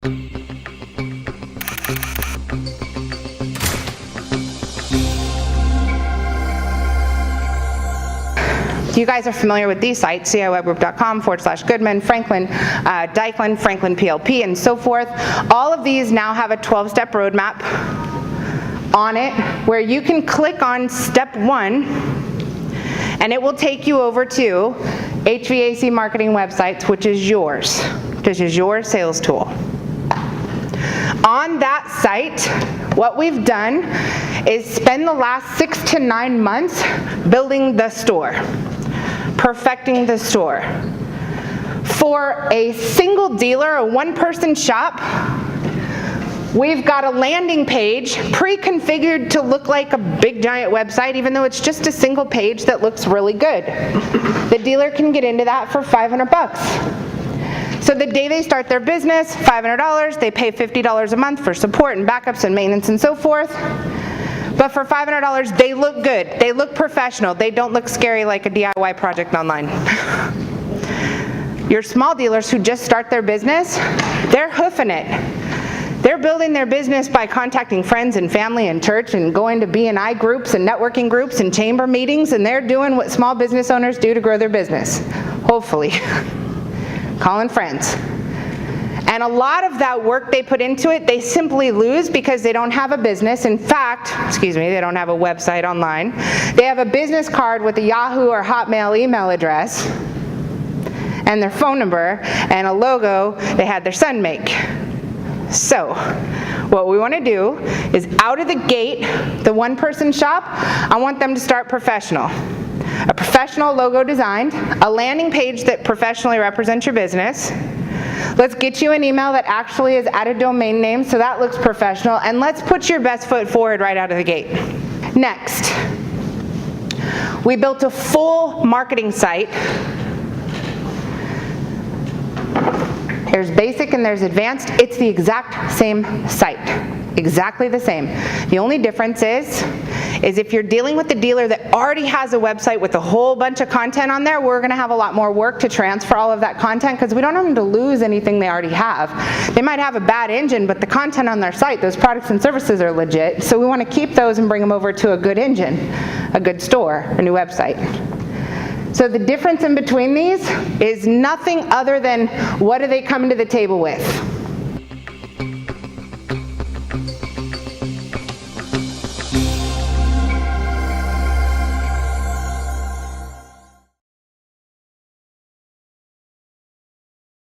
You guys are familiar with these sites, ciwebgroup.com/Goodman, Franklin, Deichland, Franklin PLP, and so forth. All of these now have a 12-step roadmap on it where you can click on step 1 and it will take you over to HVAC marketing websites, which is yours. This is your sales tool. On that site, what we've done is spend the last 6 to 9 months building the store, perfecting the store. For a single dealer, a one-person shop, we've got a landing page pre-configured to look like a big giant website, even though it's just a single page that looks really good. The dealer can get into that for $500. So the day they start their business, $500, they pay $50 a month for support and backups and maintenance and so forth. But for $500, they look good. They look professional. They don't look scary like a DIY project online. Your small dealers who just start their business, they're hoofing it. They're building their business by contacting friends and family and church and going to B&I groups and networking groups and chamber meetings, and they're doing what small business owners do to grow their business, hopefully. Calling friends. And a lot of that work they put into it, they simply lose because they don't have a business. In fact, they don't have a website online. They have a business card with a Yahoo or Hotmail email address and their phone number and a logo they had their son make. So, what we want to do is out of the gate, the one-person shop, I want them to start professional. A professional logo designed, a landing page that professionally represents your business. Let's get you an email that actually is at a domain name so that looks professional, and let's put your best foot forward right out of the gate. Next, we built a full marketing site. There's basic and there's advanced. It's the exact same site, exactly the same. The only difference is if you're dealing with a dealer that already has a website with a whole bunch of content on there, we're going to have a lot more work to transfer all of that content because we don't want them to lose anything they already have. They might have a bad engine, but the content on their site, those products and services are legit, so we want to keep those and bring them over to a good engine, a good store, a new website. So the difference in between these is nothing other than what are they coming to the table with.